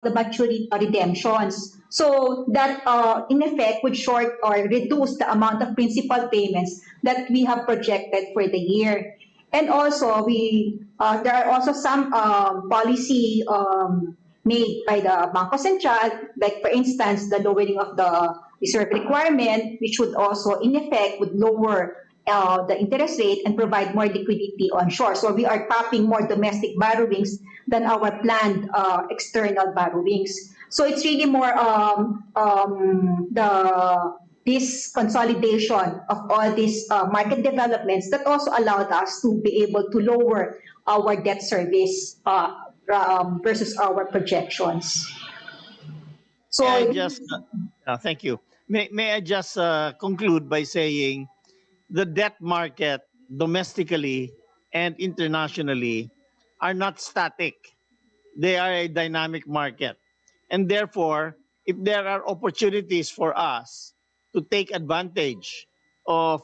the maturity redemptions. So that in effect would short or reduce the amount of principal payments that we have projected for the year. And also there are also some policy made by the Bangko Sentral, like for instance the lowering of the reserve requirement, which would also in effect would lower the interest rate and provide more liquidity onshore. So we are tapping more domestic borrowings than our planned external borrowings. So it's really more this consolidation of all these market developments that also allowed us to be able to lower our debt service versus our projections. So May I just, thank you. May I just conclude by saying the debt market domestically and internationally are not static. They are a dynamic market. And therefore, if there are opportunities for us to take advantage of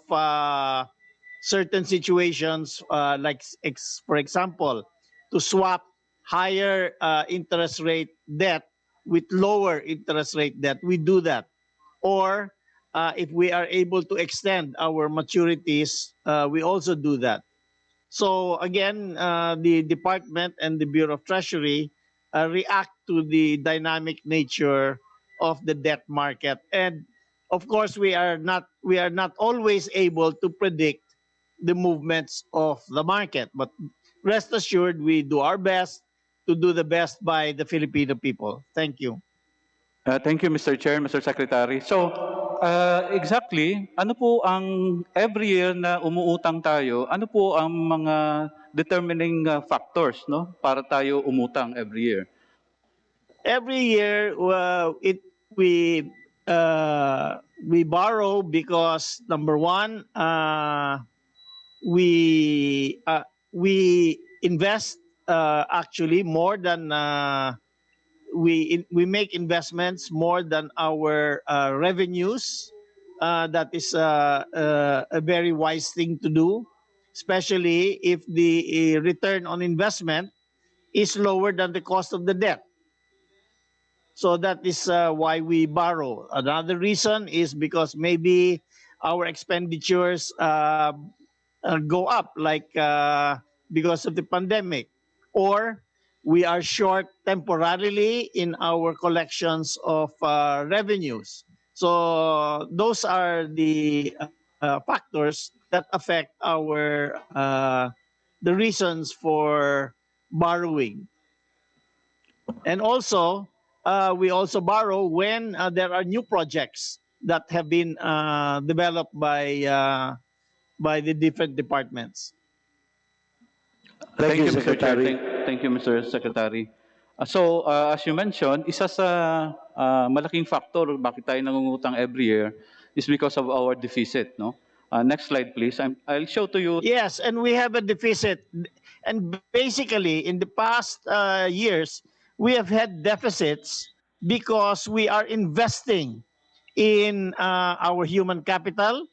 certain situations, for example, to swap higher interest rate debt with lower interest rate debt, we do that. Or if we are able to extend our maturities, we also do that. So again, the department and the Bureau of Treasury react to the dynamic nature of the debt market, and of course, we are not always able to predict the movements of the market. But rest assured, we do our best to do the best by the Filipino people. Thank you. Thank you, Mr. Chair, Mr. Secretary. So, exactly, ano po ang every year na umuutang tayo, ano po ang mga determining factors, no, para tayo umutang every year? Every year, we borrow because number one, we invest actually more than we make investments more than our revenues. That is a very wise thing to do, especially if the return on investment is lower than the cost of the debt. So that is why we borrow. Another reason is because maybe our expenditures go up, like because of the pandemic, or we are short temporarily in our collections of revenues. So those are the factors that affect our the reasons for borrowing. And also, we also borrow when there are new projects that have been developed by the different departments. Thank you, Mr. Chair. Thank you, Mr. Secretary. So, as you mentioned, isa sa malaking factor bakit tayo nangungutang every year is because of our deficit, no? Next slide, please. I'll show to you. Yes, and we have a deficit. And basically, in the past years, we have had deficits because we are investing in our human capital,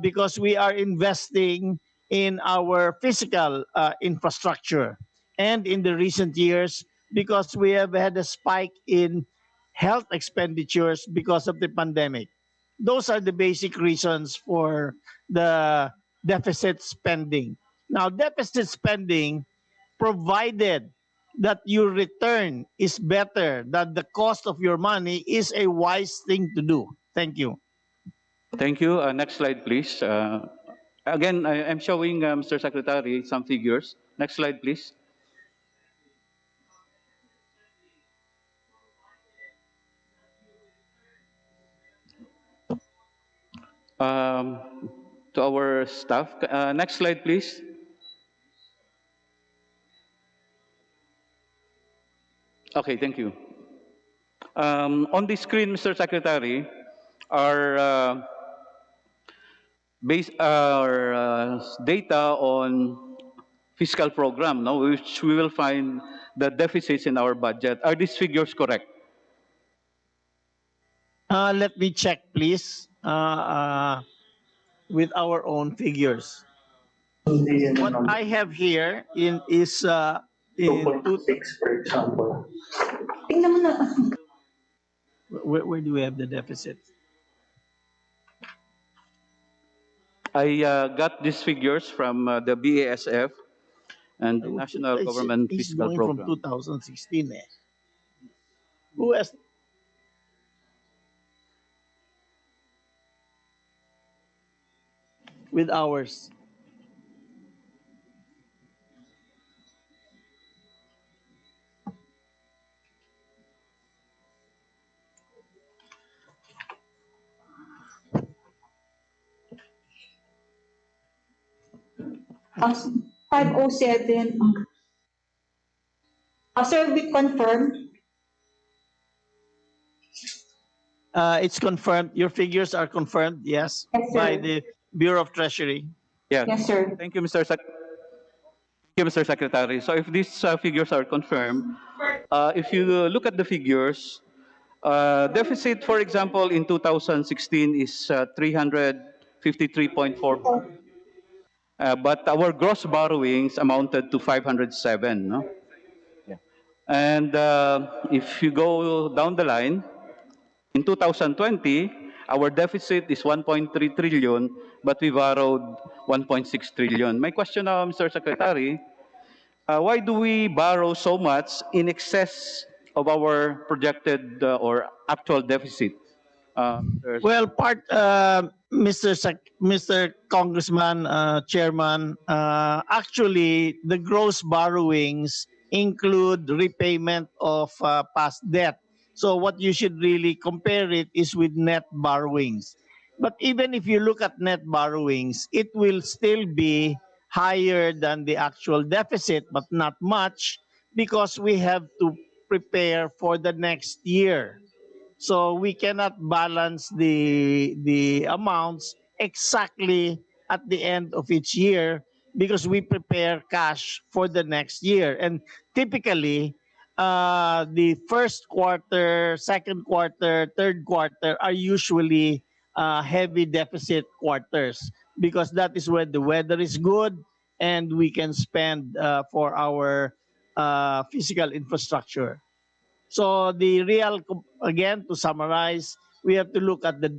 because we are investing in our physical infrastructure. And in the recent years, because we have had a spike in health expenditures because of the pandemic. Those are the basic reasons for the deficit spending. Now, deficit spending, provided that your return is better than the cost of your money, is a wise thing to do. Thank you. Thank you. Next slide, please. Again, I'm showing Mr. Secretary some figures. Next slide, please. To our staff. Next slide, please. Okay, thank you. On the screen, Mr. Secretary, our data on fiscal program, no, which we will find the deficits in our budget. Are these figures correct? Let me check, please, with our own figures. What I have here is in 2.6, for example. Tingnan mo na. Where do we have the deficit? I got these figures from the BASF and the National Government He's Fiscal going from Program. 2016. Who has with ours? As 507. Sir, we confirm. It's confirmed. Your figures are confirmed, yes, Yes, by sir. the Bureau of Treasury. Yeah. Yes, sir. Thank you, Thank you, Mr. Secretary. So if these figures are confirmed, if you look at the figures, deficit, for example, in 2016 is 353.4 billion. But our gross borrowings amounted to 507, no? Yeah. And if you go down the line, in 2020, our deficit is 1.3 trillion, but we borrowed 1.6 trillion. My question now, Mr. Secretary, why do we borrow so much in excess of our projected or actual deficit? Well, Mr. Congressman, Chairman, actually, the gross borrowings include repayment of past debt. So what you should really compare it is with net borrowings. But even if you look at net borrowings, it will still be higher than the actual deficit, but not much because we have to prepare for the next year. So we cannot balance the amounts exactly at the end of each year because we prepare cash for the next year. And typically, the first quarter, second quarter, third quarter are usually heavy deficit quarters because that is where the weather is good and we can spend for our physical infrastructure. So again, to summarize, we have to look at the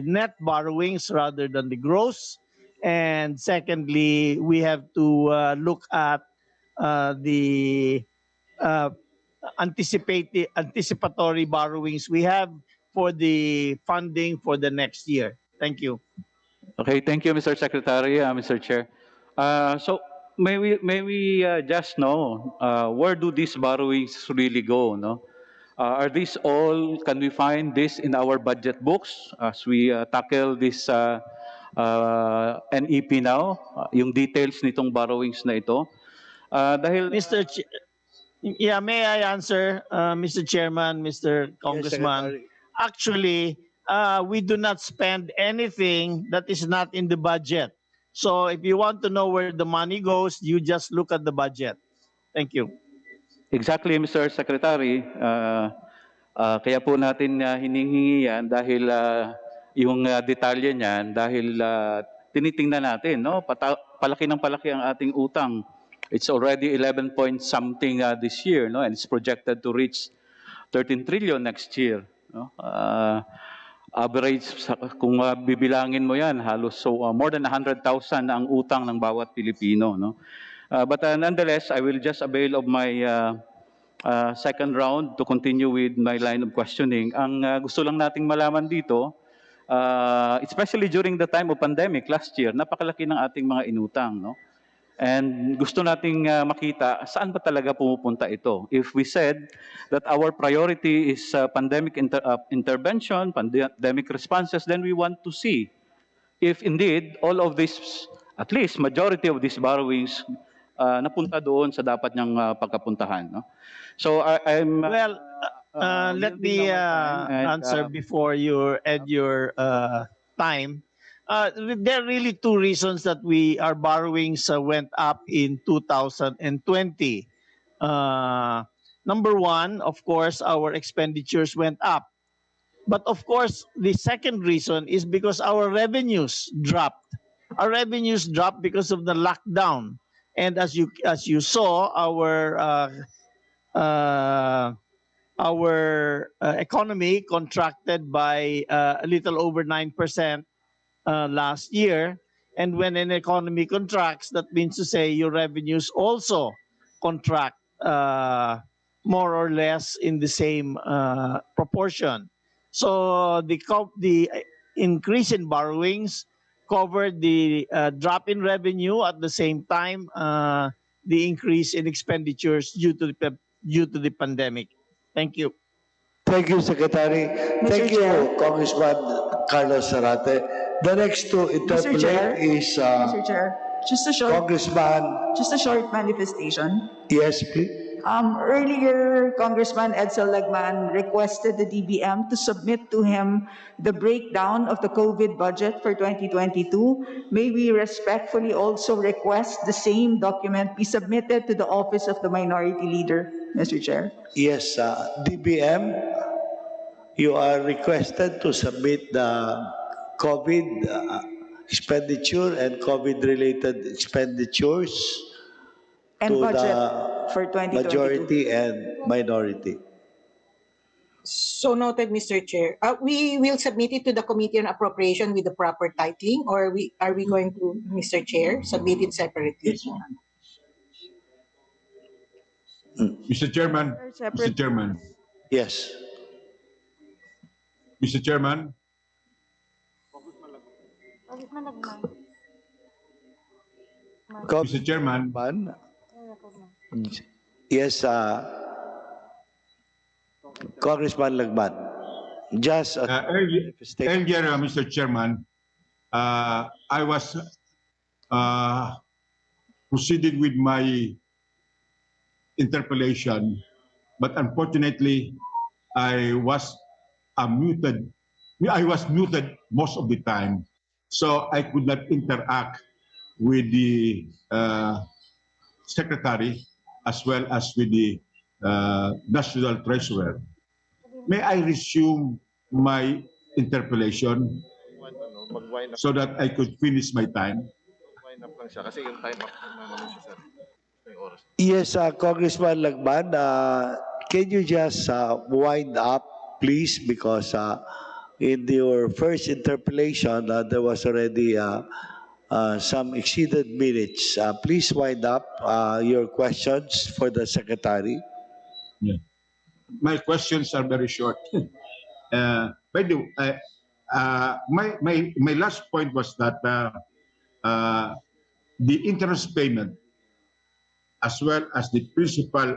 net borrowings rather than the gross, and secondly, we have to look at the uh, anticipatory borrowings we have for the funding for the next year. Thank you. Okay, thank you, Mr. Secretary, Mr. Chair. So may we just know where do these borrowings really go? No, are these all? Can we find this in our budget books as we tackle this NEP now? Yung details nitong borrowings na ito. Dahil Mr. Ch- yeah, may I answer, Mr. Chairman, Mr. Congressman? Secretary. Actually, we do not spend anything that is not in the budget. So if you want to know where the money goes, you just look at the budget. Thank you. exactly, Mr. Secretary. Kaya po natin hinihingi yan dahil yung detalye niyan dahil tinitingnan natin, no? Palaki ng palaki ang ating utang. It's already 11 point something this year, no? And it's projected to reach 13 trillion next year, no? Average kung bibilangin mo yan, halos more than 100,000 ang utang ng bawat Pilipino, no? But nonetheless, I will just avail of my second round to continue with my line of questioning. Ang gusto lang nating malaman dito, especially during the time of pandemic last year, napakalaki ng ating mga inutang, no? And gusto nating makita saan ba talaga pumupunta ito. If we said that our priority is pandemic intervention, pandemic responses, then we want to see if indeed all of this, at least majority of these borrowings, napunta doon sa dapat niyang pagkapuntahan. No? So I'm Well, let me answer before you end your time. There are really two reasons that our borrowings went up in 2020. Number one, of course, our expenditures went up. But of course, the second reason is because our revenues dropped. Our revenues dropped because of the lockdown. And as you saw, uh, our economy contracted by a little over 9% last year. And when an economy contracts, that means to say your revenues also contract more or less in the same proportion. So the increase in borrowings covered the drop in revenue, at the same time the increase in expenditures due to the pandemic. Thank you. Thank you, Secretary. Thank you, Chair. Congressman Carlos Zarate. The next to Mr. Chair. interpolate is Mr. Chair, Congressman. just a short manifestation. Yes, please. Earlier, Congressman Edsel Lagman requested the DBM to submit to him the breakdown of the COVID budget for 2022. May we respectfully also request the same document be submitted to the Office of the Minority Leader, Mr. Chair? Yes, DBM, you are requested to submit the COVID expenditure and COVID-related expenditures And to budget the for 2022. majority and minority. So noted, Mr. Chair. We will submit it to the Committee on Appropriation with the proper titling, or are we going to, Mr. Chair, submit it separately? Mr. Chairman, Mr. Chairman, Yes. Mr. Chairman, Mr. Chairman, Yes, Congressman Lagman. Just a earlier, manifestation. Mr. Chairman, I was proceeding with my interpellation, but unfortunately, I was muted. I was muted most of the time, so I could not interact with the secretary as well as with the national treasurer. May I resume my interpellation so that I could finish my time? Yes, Congressman Lagman, can you just wind up, please? Because in your first interpellation, there was already some exceeded minutes. Please wind up your questions for the Secretary. Yeah. My questions are very short. By the way, my last point was that the interest payment as well as the principal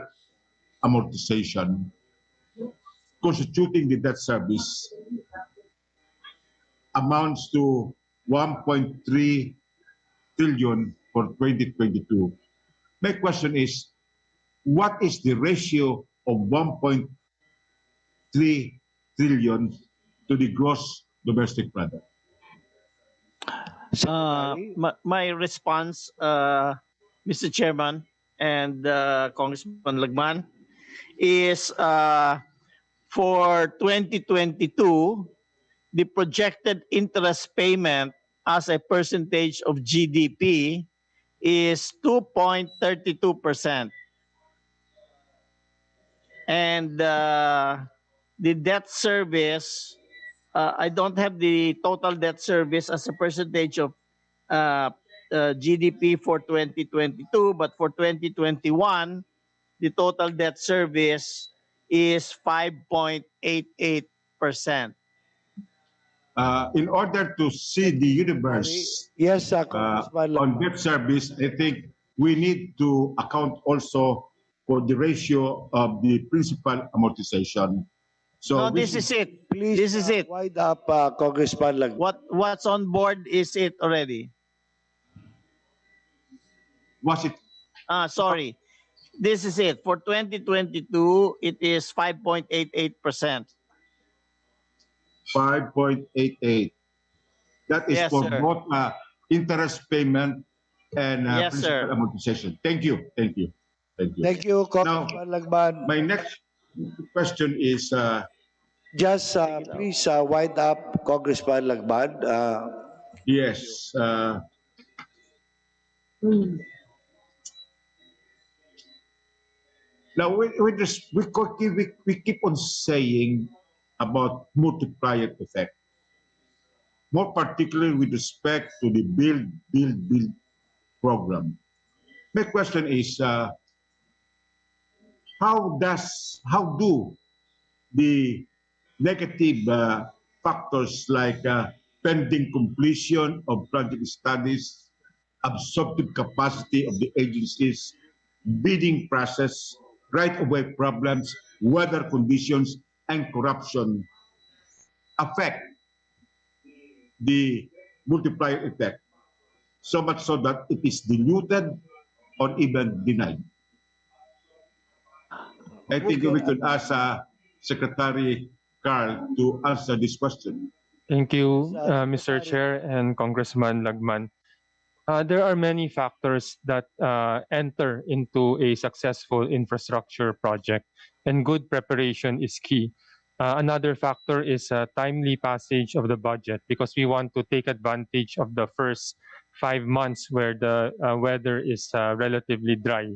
amortization constituting the debt service amounts to 1.3 trillion for 2022. My question is, what is the ratio of 1.3 trillion to the gross domestic product? My response, Mr. Chairman and Congressman Lagman, is for 2022, the projected interest payment as a percentage of GDP is 2.32%. And the debt service, I don't have the total debt service as a percentage of GDP for 2022, but for 2021, the total debt service is 5.88%. In order to see the universe Yes, Congressman on Lagman. debt service, I think we need to account also for the ratio of the principal amortization. So No, this is it. Please This is it. wind up, Congressman Lagman. What's on board is it already. was it Sorry. This is it. For 2022, it is 5.88%. 5.88? That is Yes, for sir. both interest payment and Yes, principal sir. amortization. Thank you. Thank you. Thank you. Thank you, Congressman Lagman. My next question is, Just please wind up, Congressman Lagman. yes, Now, we keep on saying about multiplier effect, more particularly with respect to the build program. My question is, how do the negative factors like pending completion of project studies, absorptive capacity of the agencies, bidding process, right-of-way problems, weather conditions, and corruption affect the multiplier effect, so much so that it is diluted or even denied? I think we could ask Secretary Carl to answer this question. Thank you, Mr. Chair and Congressman Lagman. There are many factors that enter into a successful infrastructure project, and good preparation is key. Another factor is timely passage of the budget, because we want to take advantage of the first 5 months where the weather is relatively dry.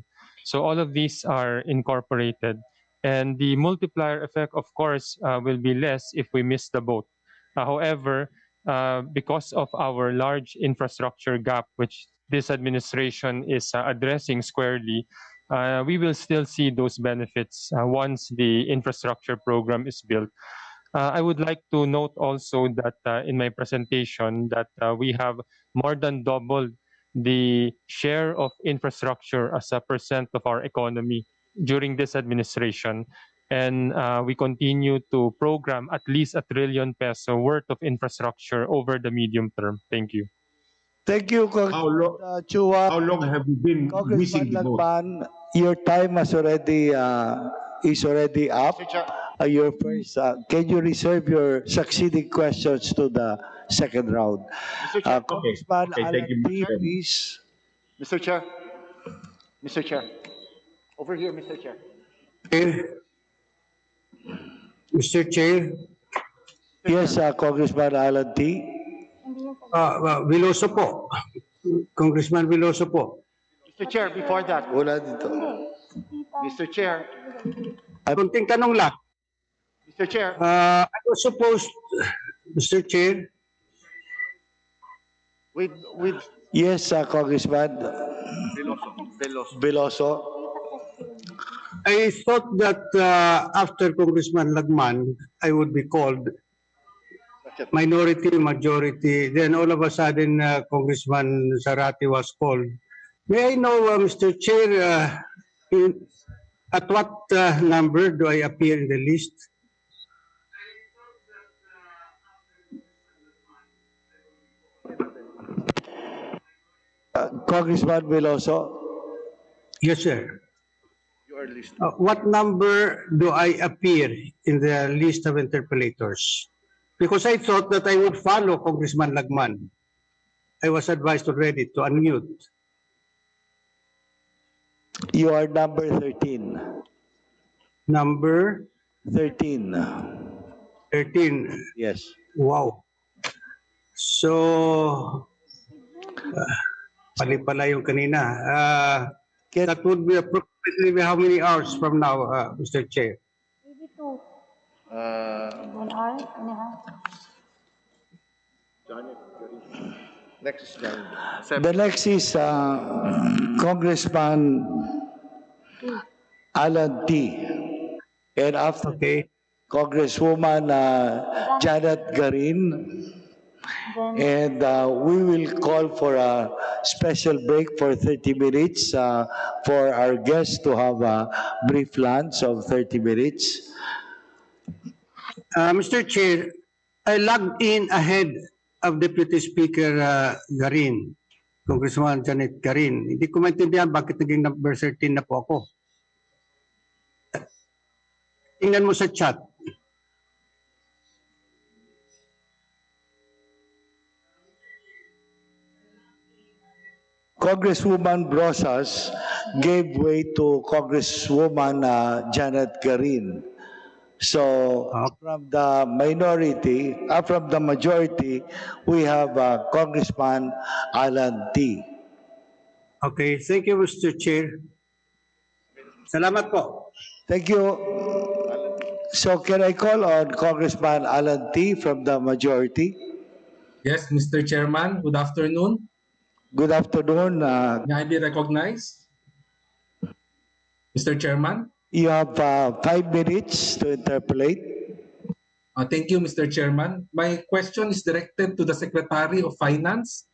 So all of these are incorporated, and the multiplier effect, of course, will be less if we miss the boat. However, because of our large infrastructure gap, which this administration is addressing squarely, we will still see those benefits once the infrastructure program is built. I would like to note also that in my presentation that we have more than doubled the share of infrastructure as a percent of our economy during this administration. And we continue to program at least ₱1 trillion worth of infrastructure over the medium term. Thank you. Thank you, How Chua. long have you been missing Congressman the boat? Lagban, your time has already is already up. Your first, can you reserve your succeeding questions to the second round? Congressman Okay, thank you, Alan T, Mr. Chairman. please. Mr. Chair, Mr. Chair, over here, Mr. Chair. Mr. Chair, Yes, Congressman Alan T. Veloso po. Congressman Veloso po. Mr. Chair, before that, Wala dito. Mr. Chair, Kunting tanong lang. Mr. Chair, I was supposed, Mr. Chair, with Yes, Congressman Veloso. I thought that after Congressman Lagman, I would be called minority, majority. Then all of a sudden, Congressman Zarate was called. May I know, Mr. Chair, at what number do I appear in the list? Congressman Veloso. Yes, sir. you are listed. What number do I appear in the list of interpellators? Because I thought that I would follow Congressman Lagman. I was advised already to unmute. You are number 13. Number 13. 13. Yes. Wow. So, pala yung kanina. That would be approximately how many hours from now, Mr. Chair? Maybe 2. 1 hour and a half. Next is John. The next is Congressman Alan T. And after Okay. Congresswoman Janet Garin. Then, And we will call for a special break for 30 minutes for our guests to have a brief lunch of 30 minutes. Mr. Chair, I logged in ahead of Deputy Speaker Garin, Congressman Janet Garin. Hindi ko maintindihan bakit naging number 13 na po ako. Tingnan mo sa chat. Congresswoman Brosas gave way to Congresswoman Janet Garin. So from the minority, from the majority, we have Congressman Alan T. Okay, thank you, Mr. Chair. Salamat po. Thank you. So can I call on Congressman Alan T. from the majority? Yes, Mr. Chairman, good afternoon. Good afternoon. May I be recognized? Mr. Chairman? You have 5 minutes to interpolate. Thank you, Mr. Chairman. My question is directed to the Secretary of Finance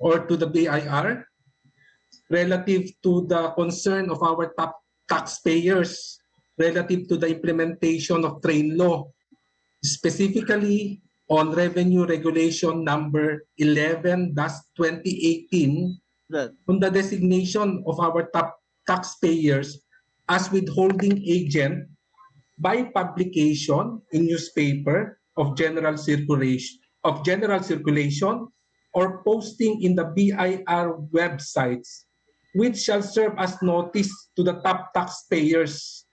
or to the BIR relative to the concern of our top taxpayers relative to the implementation of train law, specifically on Revenue Regulation number 11-2018 on the designation of our top taxpayers as withholding agent by publication in newspaper of general circulation or posting in the BIR websites, which shall serve as notice to the top taxpayers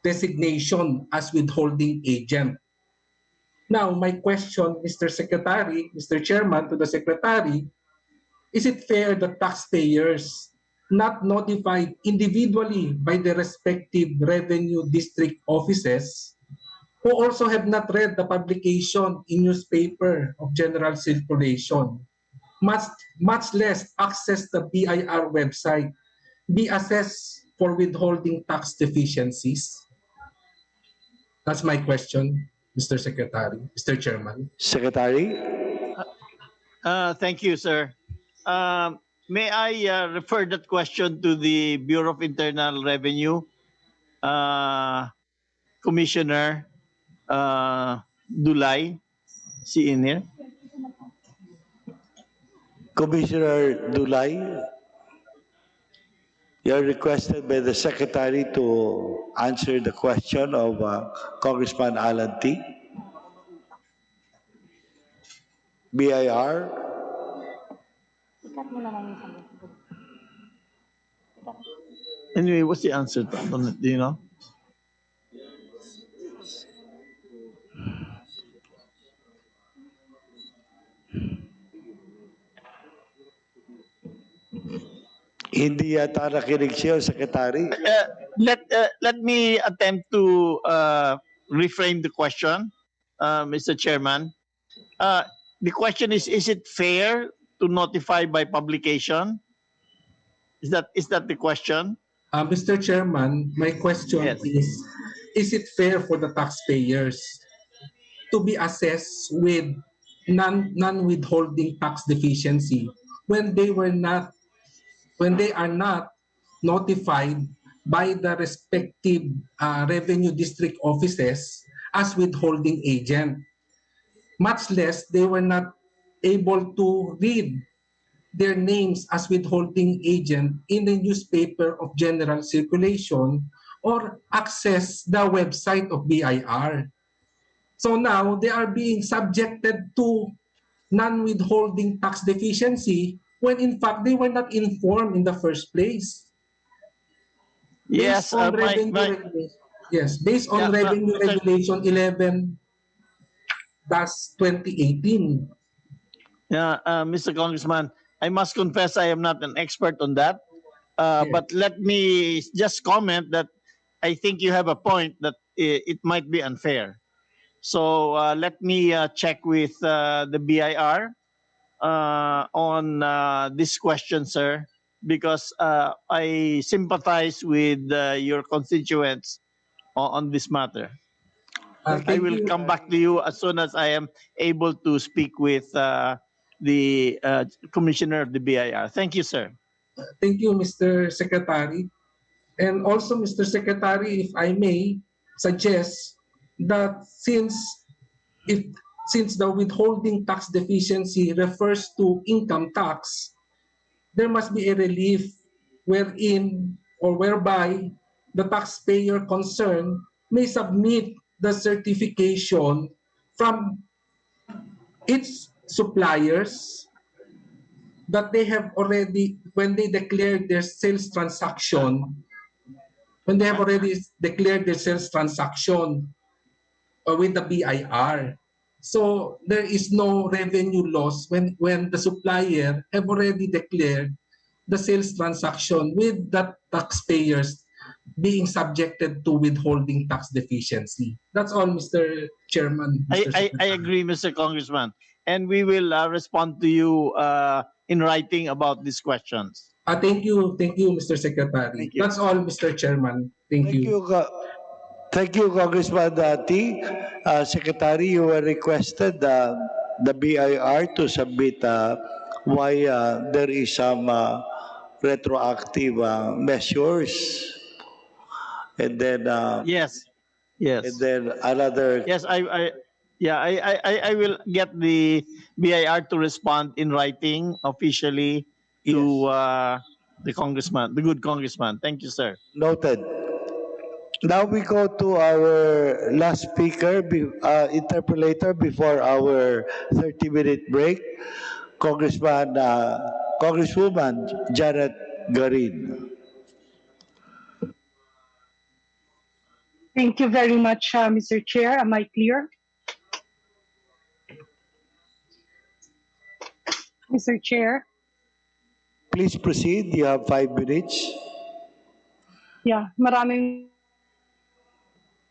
designation as withholding agent. Now, my question, Mr. Secretary, Mr. Chairman, to the Secretary, is it fair that taxpayers not notified individually by the respective revenue district offices who also have not read the publication in newspaper of general circulation, much less access the BIR website, be assessed for withholding tax deficiencies? That's my question, Mr. Secretary, Mr. Chairman. Secretary? Thank you, sir. May I refer that question to the Bureau of Internal Revenue Commissioner Dulay? See in here? Commissioner Dulay, you're requested by the Secretary to answer the question of Congressman Alan T. BIR. Anyway, what's the answer? Do you know? Hindi yata nakinig siya, Secretary. Let me attempt to reframe the question, Mr. Chairman. The question is it fair to notify by publication? Is that the question? Mr. Chairman, my question is it fair for the taxpayers to be assessed with non-withholding tax deficiency when they are not notified by the respective revenue district offices as withholding agent? Much less they were not able to read their names as withholding agent in the newspaper of general circulation or access the website of BIR. So now they are being subjected to non-withholding tax deficiency when in fact they were not informed in the first place. Yes, based on Revenue Regulation 11-2018. Yeah, Mr. Congressman, I must confess I am not an expert on that. But let me just comment that I think you have a point that it might be unfair. So let me check with the BIR on this question, sir, because I sympathize with your constituents on this matter. I will come back to you as soon as I am able to speak with the Commissioner of the BIR. Thank you, sir. Thank you, Mr. Secretary. And also, Mr. Secretary, if I may suggest that since the withholding tax deficiency refers to income tax, there must be a relief wherein or whereby the taxpayer concerned may submit the certification from its suppliers that they have already, when they declared their sales transaction, with the BIR. So there is no revenue loss when the supplier have already declared the sales transaction with the taxpayers being subjected to withholding tax deficiency. That's all, Mr. Chairman. I, Mr. I, I Secretary. agree, Mr. Congressman. And we will respond to you in writing about these questions. Thank you, Mr. Secretary. Thank you. That's all, Mr. Chairman. Thank Thank you. you, thank you, Congressman T. Secretary, you were requested the BIR to submit why there is some retroactive measures, and then Yes. Yes. and then another. Yes, I will get the BIR to respond in writing officially to the congressman, the good congressman. Thank you, sir. Noted. Now we go to our last speaker, interpolator before our 30-minute break, Congresswoman Janet Garin. Thank you very much, Mr. Chair. Am I clear? Mr. Chair? Please proceed. You have 5 minutes. Yeah, maraming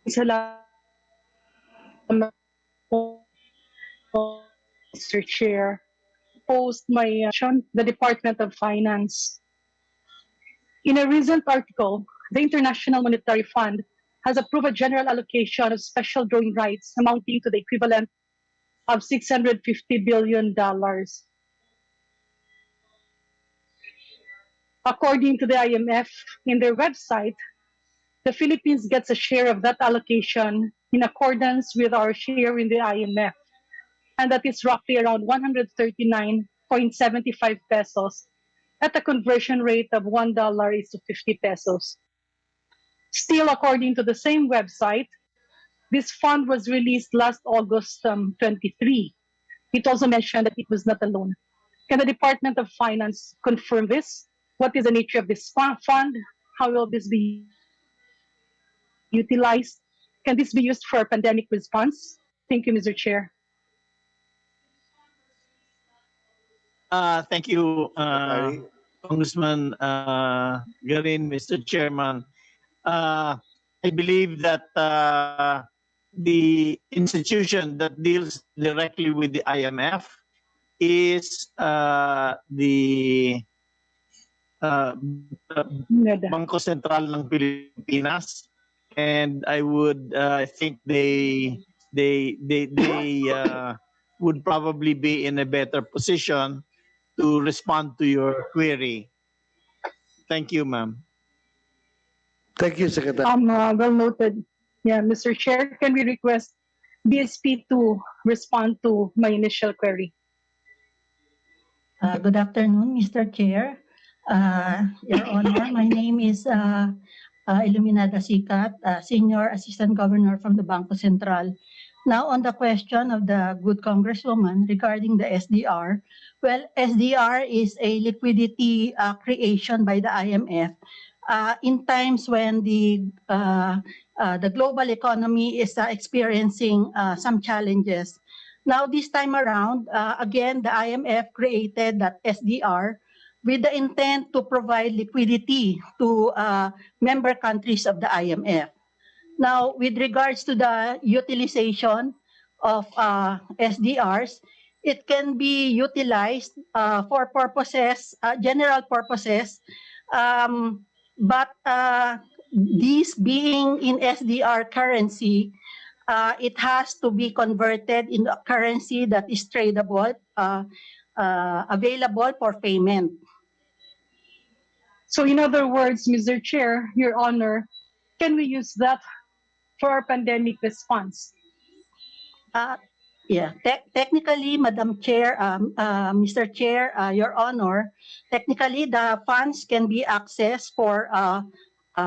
salamat po, Mr. Chair. Post my the Department of Finance. In a recent article, the International Monetary Fund has approved a general allocation of special drawing rights amounting to the equivalent of $650 billion. According to the IMF, in their website, the Philippines gets a share of that allocation in accordance with our share in the IMF, and that is roughly around 139.75 pesos at a conversion rate of $1 is to 50 pesos. Still, according to the same website, this fund was released last August 23. It also mentioned that it was not alone. Can the Department of Finance confirm this? What is the nature of this fund? How will this be utilized? Can this be used for a pandemic response? Thank you, Mr. Chair. Thank you, Congressman Garin, Mr. Chairman. I believe that the institution that deals directly with the IMF is the NEDA. Bangko Sentral ng Pilipinas, and I would think they would probably be in a better position to respond to your query. Thank you, ma'am. Thank you, Secretary. Well noted. Yeah, Mr. Chair, can we request BSP to respond to my initial query? Good afternoon, Mr. Chair. Your Honor, my name is Iluminada Sikat, Senior Assistant Governor from the Bangko Sentral. Now, on the question of the good Congresswoman regarding the SDR, well, SDR is a liquidity creation by the IMF in times when the global economy is experiencing some challenges. Now, this time around, again, the IMF created that SDR with the intent to provide liquidity to member countries of the IMF. Now, with regards to the utilization of SDRs, it can be utilized for purposes, general purposes, but these being in SDR currency, it has to be converted into a currency that is tradable, available for payment. So in other words, Mr. Chair, Your Honor, can we use that for our pandemic response? Yeah, technically, Madam Chair, Mr. Chair, Your Honor, technically the funds can be accessed for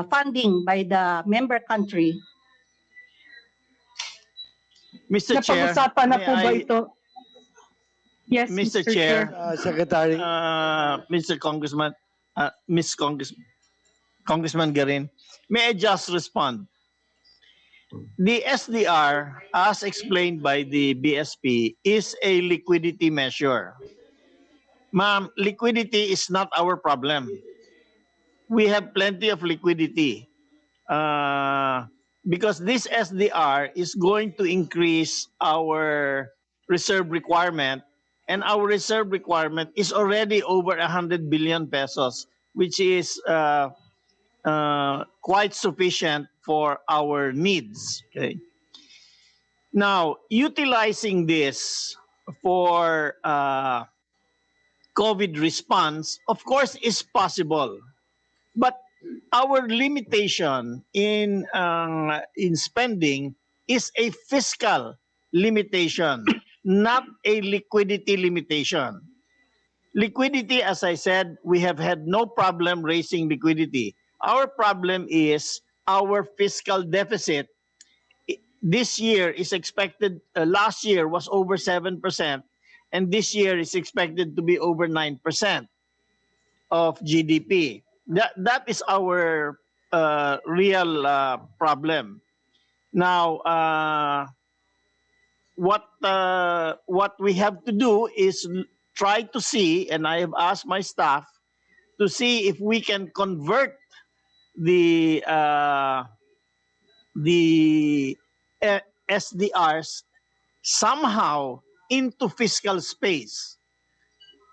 funding by the member country. Mr. Chair, Napag-usapan na po ba ito? Yes, Mr. Chair, Secretary. Mr. Congressman, Congressman Garin, may I just respond? The SDR, as explained by the BSP, is a liquidity measure. Ma'am, liquidity is not our problem. We have plenty of liquidity. because this SDR is going to increase our reserve requirement, and our reserve requirement is already over 100 billion pesos, which is quite sufficient for our needs. Okay. Now, utilizing this for COVID response, of course, is possible. But our limitation in spending is a fiscal limitation, not a liquidity limitation. Liquidity, as I said, we have had no problem raising liquidity. Our problem is our fiscal deficit. This year is expected, last year was over 7%, and this year is expected to be over 9% of GDP. That is our real problem. Now, what we have to do is try to see, and I have asked my staff to see if we can convert the SDRs somehow into fiscal space.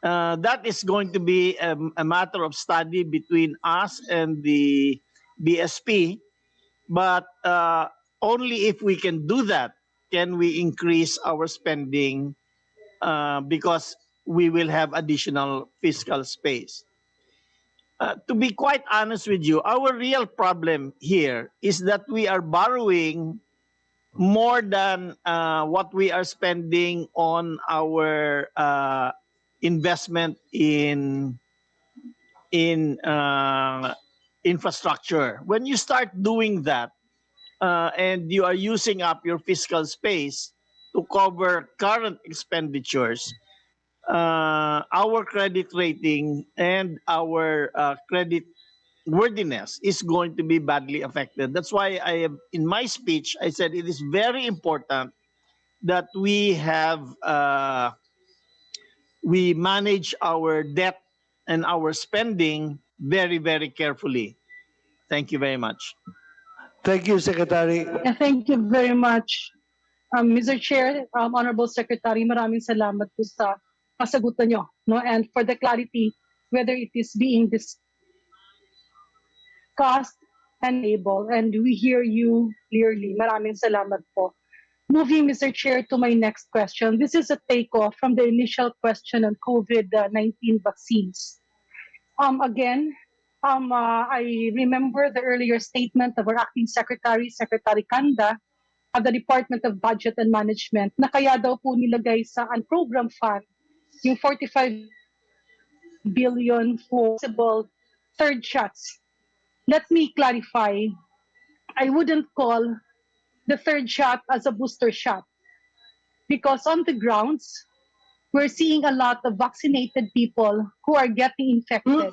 That is going to be a matter of study between us and the BSP, but only if we can do that can we increase our spending because we will have additional fiscal space. To be quite honest with you, our real problem here is that we are borrowing more than what we are spending on our investment in infrastructure. When you start doing that and you are using up your fiscal space to cover current expenditures, our credit rating and our credit worthiness is going to be badly affected. That's why in my speech, I said it is very important that we manage our debt and our spending very, very carefully. Thank you very much. Thank you, Secretary. Yeah, thank you very much. Mr. Chair, Honorable Secretary, maraming salamat po sa kasagutan nyo, no? And for the clarity, whether it is being discussed and able, and we hear you clearly. Maraming salamat po. Moving, Mr. Chair, to my next question. This is a takeoff from the initial question on COVID-19 vaccines. Again, I remember the earlier statement of our acting secretary, Secretary Kanda, of the Department of Budget and Management, na kaya daw po nilagay sa unprogrammed fund yung 45 billion for possible third shots. Let me clarify. I wouldn't call the third shot as a booster shot because on the grounds, we're seeing a lot of vaccinated people who are getting infected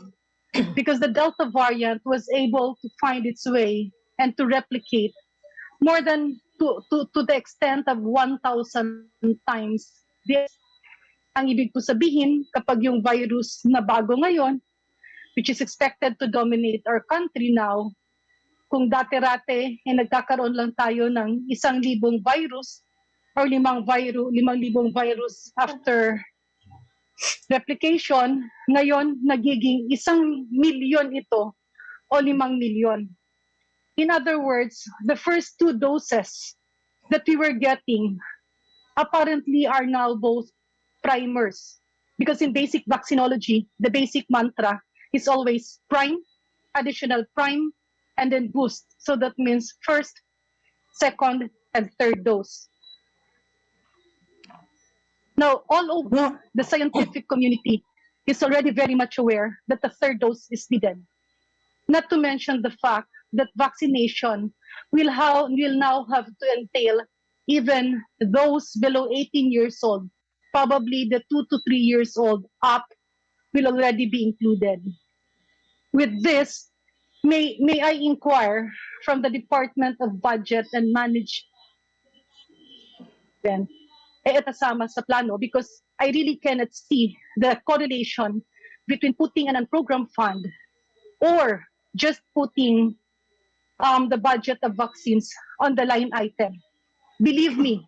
because the Delta variant was able to find its way and to replicate more than to the extent of 1,000 times this. Ang ibig po sabihin, kapag yung virus na bago ngayon, which is expected to dominate our country now, kung dati-rate nagkakaroon lang tayo ng 1,000 virus or 5,000 virus after replication, ngayon nagiging 1,000,000 ito o 5,000,000. In other words, the first 2 doses that we were getting apparently are now both primers. Because in basic vaccinology, the basic mantra is always prime, additional prime, and then boost. So that means first, second, and third dose. Now, all over the scientific community is already very much aware that the third dose is needed. Not to mention the fact that vaccination will now have to entail even those below 18 years old, probably the 2 to 3 years old up will already be included. With this, may I inquire from the Department of Budget and Management, itasama sa plano because I really cannot see the correlation between putting an unprogrammed fund or just putting the budget of vaccines on the line item. Believe me,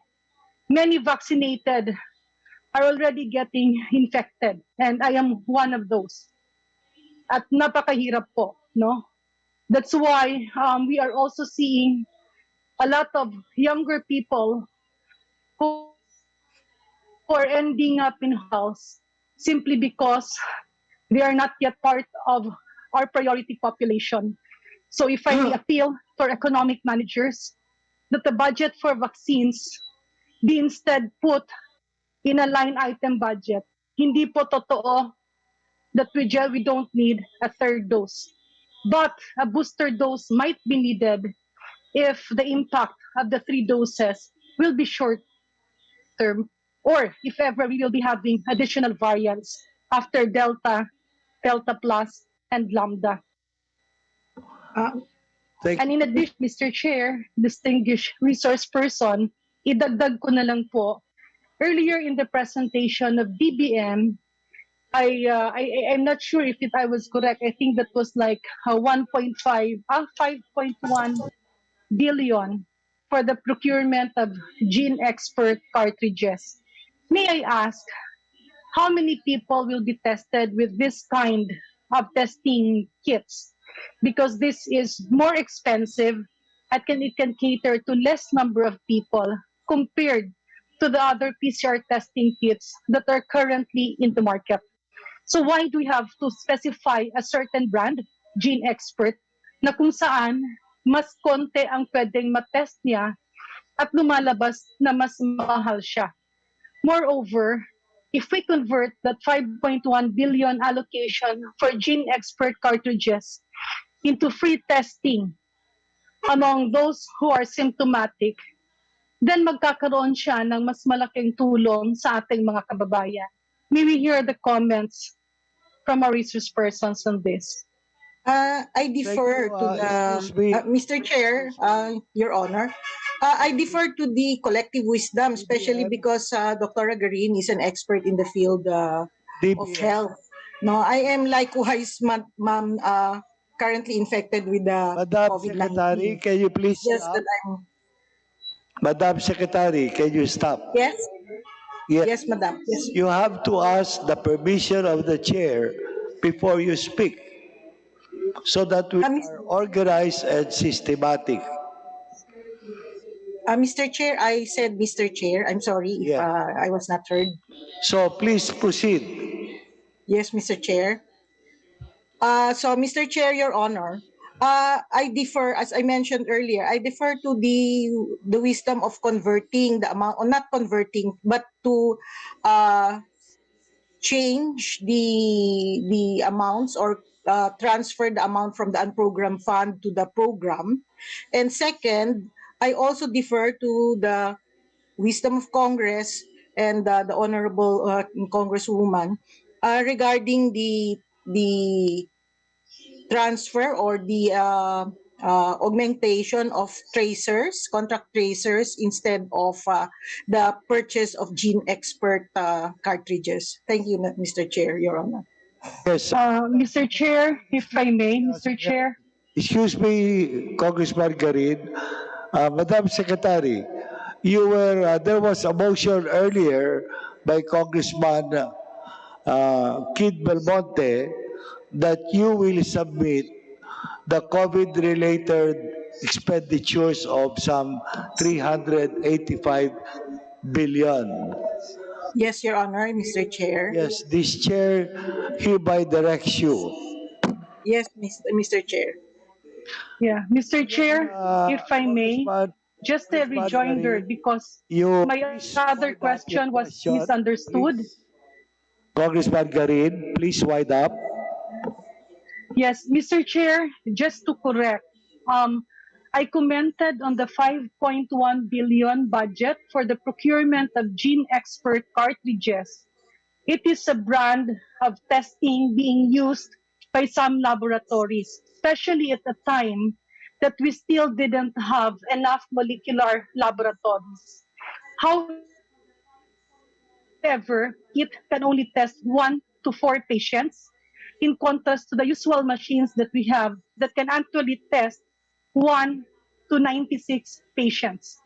many vaccinated are already getting infected, and I am one of those. At napakahirap po, no? That's why we are also seeing a lot of younger people who are ending up in house simply because they are not yet part of our priority population. So if I may appeal for economic managers, that the budget for vaccines be instead put in a line item budget. Hindi po totoo that we don't need a third dose. But a booster dose might be needed if the impact of the 3 doses will be short term, or if ever we will be having additional variants after Delta, Delta Plus, and Lambda. And in addition, Mr. Chair, distinguished resource person, idagdag ko na lang po, earlier in the presentation of DBM, I'm not sure if I was correct. I think that was like 5.1 billion for the procurement of gene expert cartridges. May I ask, how many people will be tested with this kind of testing kits? Because this is more expensive and it can cater to less number of people compared to the other PCR testing kits that are currently in the market. So why do we have to specify a certain brand, Gene Expert, na kung saan mas konti ang pwedeng matest niya at lumalabas na mas mahal siya? Moreover, if we convert that 5.1 billion allocation for Gene Expert cartridges into free testing among those who are symptomatic, then magkakaroon siya ng mas malaking tulong sa ating mga kababayan. May we hear the comments from our resource persons on this? I defer to the Mr. Chair, Your Honor. I defer to the collective wisdom, especially because Dr. Garin is an expert in the field of health. No, I am likewise, ma'am, currently infected with the Madam COVID-19. Secretary, can you please Yes, stop? that I'm. Madam Secretary, can you stop? Yes. Yes. Yes, Madam. Yes. You have to ask the permission of the chair before you speak, so that we are organized and systematic. Mr. Chair, I said Mr. Chair. I'm sorry if I was not heard. So please proceed. Yes, Mr. Chair. So, Mr. Chair, Your Honor, I defer, as I mentioned earlier, I defer to the wisdom of converting the amount, or not converting, but to change the amounts, or transfer the amount from the unprogrammed fund to the program. And second, I also defer to the wisdom of Congress and the Honorable Congresswoman regarding the transfer or the augmentation of tracers, contract tracers, instead of the purchase of Gene Expert cartridges. Thank you, Mr. Chair, Your Honor. Yes. Mr. Chair, if I may, Mr. Chair. Excuse me, Congressman Garin. Madam Secretary, there was a motion earlier by Congressman Kid Belmonte that you will submit the COVID-related expenditures of some 385 billion. Yes, Your Honor, Mr. Chair. Yes, this chair hereby directs you. Yes, Mr. Chair. Yeah, Mr. Chair, if I may, just a rejoinder, because my other question was misunderstood. Congressman Garin, please wind up. Yes, Mr. Chair, just to correct, I commented on the 5.1 billion budget for the procurement of Gene Expert cartridges. It is a brand of testing being used by some laboratories, especially at the time that we still didn't have enough molecular laboratories. However, it can only test 1 to 4 patients, in contrast to the usual machines that we have that can actually test 1 to 96 patients.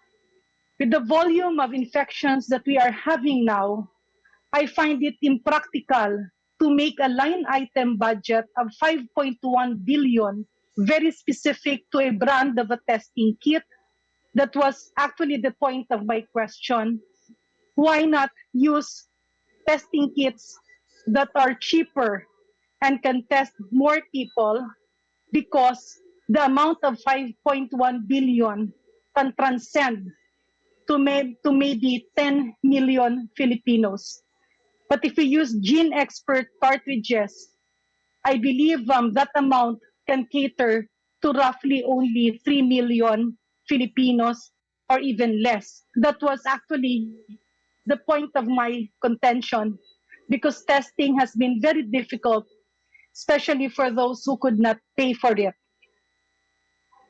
With the volume of infections that we are having now, I find it impractical to make a line item budget of 5.1 billion very specific to a brand of a testing kit. That was actually the point of my question. Why not use testing kits that are cheaper and can test more people, because the amount of 5.1 billion can transcend to maybe 10 million Filipinos. But if we use Gene Expert cartridges, I believe that amount can cater to roughly only 3 million Filipinos or even less. That was actually the point of my contention, because testing has been very difficult, especially for those who could not pay for it.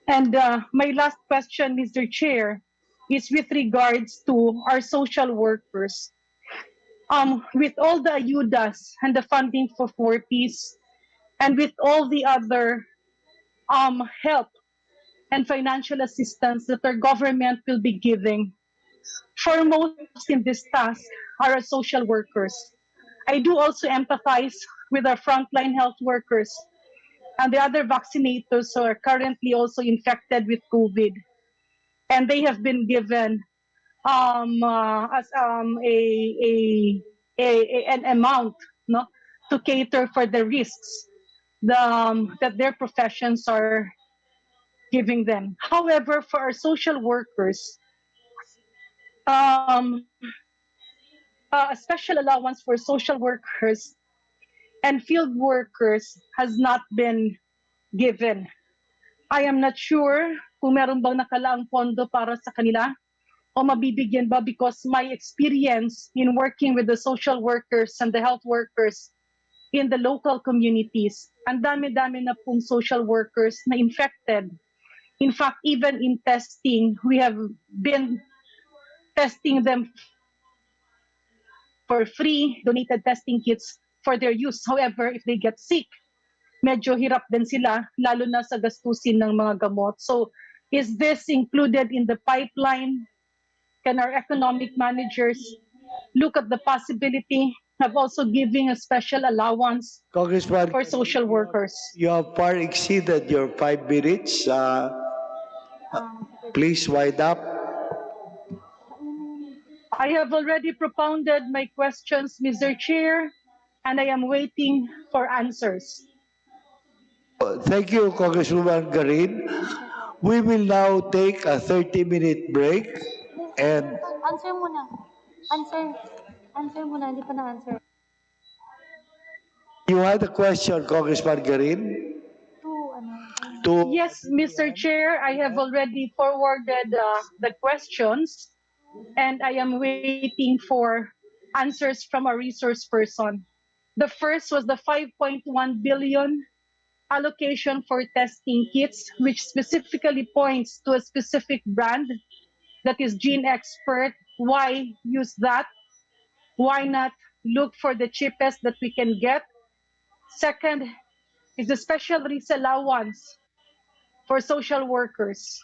And my last question, Mr. Chair, is with regards to our social workers. With all the ayudas and the funding for 4Ps, and with all the other help and financial assistance that our government will be giving, foremost in this task are our social workers. I do also empathize with our frontline health workers and the other vaccinators who are currently also infected with COVID. And they have been given as an amount, no, to cater for the risks that their professions are giving them. However, for our social workers, a special allowance for social workers and field workers has not been given. I am not sure kung meron bang nakalaang pondo para sa kanila o mabibigyan ba, because my experience in working with the social workers and the health workers in the local communities, ang dami-dami na pong social workers na infected. In fact, even in testing, we have been testing them for free, donated testing kits for their use. However, if they get sick, medyo hirap din sila, lalo na sa gastusin ng mga gamot. So, is this included in the pipeline? Can our economic managers look at the possibility of also giving a special allowance Congressman, for social workers? you have far exceeded your 5 minutes. Please wind up. I have already propounded my questions, Mr. Chair, and I am waiting for answers. Thank you, Congresswoman Garin. We will now take a 30-minute break and Answer muna. Answer muna, hindi pa na-answer. you had a question, Congressman Garin? Yes, Mr. Chair, I have already forwarded the questions, and I am waiting for answers from a resource person. The first was the 5.1 billion allocation for testing kits, which specifically points to a specific brand, that is Gene Expert. Why use that? Why not look for the cheapest that we can get? Second is the special risk allowance for social workers.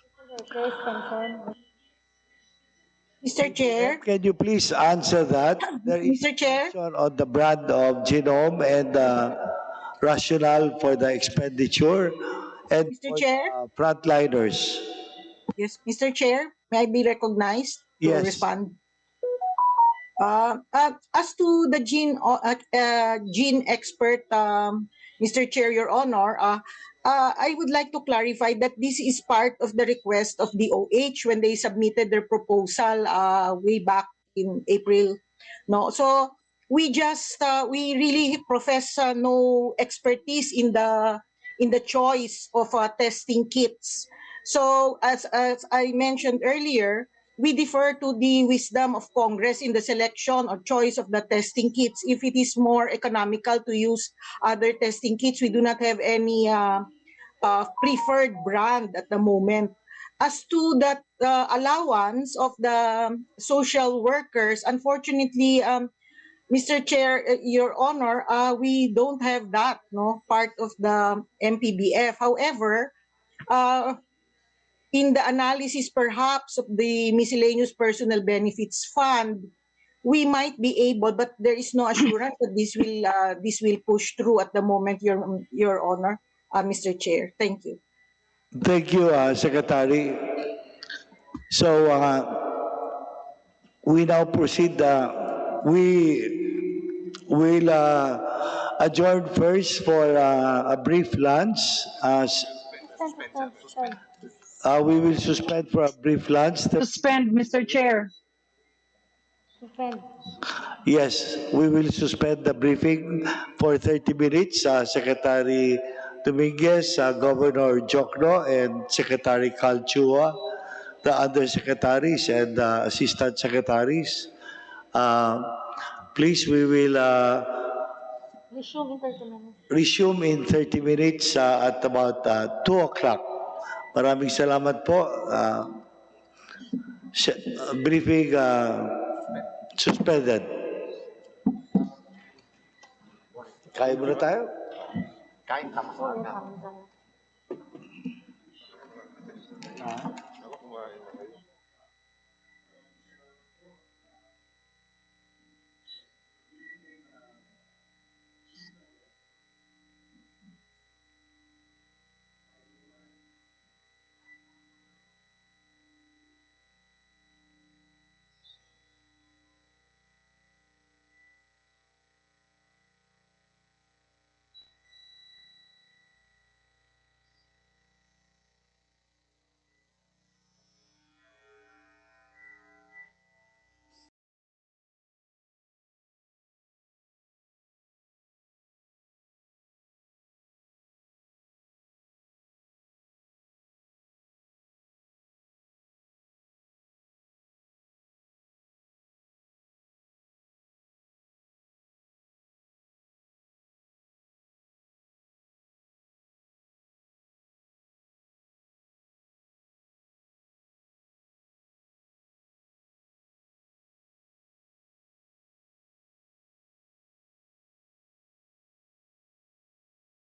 Mr. Chair. Can you please answer that? There is Mr. Chair. a question on the brand of genome and rationale for the expenditure and Mr. for Chair. frontliners. Yes, Mr. Chair, may I be recognized to Yes. respond? As to the gene expert, Mr. Chair, Your Honor, I would like to clarify that this is part of the request of DOH when they submitted their proposal way back in April. No, so we really profess no expertise in the choice of testing kits. So as I mentioned earlier, we defer to the wisdom of Congress in the selection or choice of the testing kits. If it is more economical to use other testing kits, we do not have any preferred brand at the moment. As to that allowance of the social workers, unfortunately, Mr. Chair, Your Honor, we don't have that, no, part of the MPBF. However, in the analysis perhaps of the miscellaneous personal benefits fund, we might be able, but there is no assurance that this will push through at the moment, Your Honor, Mr. Chair. Thank you. Thank you, Secretary. So we now proceed. We will adjourn first for a brief lunch. We will suspend for a brief lunch. Suspend, Mr. Chair. Suspend. Yes, we will suspend the briefing for 30 minutes. Secretary Dominguez, Governor Jokno, and Secretary Calchua, the undersecretaries and assistant secretaries. Please, we will Resume in 30 minutes. resume in 30 minutes at about 2 o'clock. Maraming salamat po. Briefing suspended. Kaya muna tayo? Kain tapos Oo, na. kain tayo.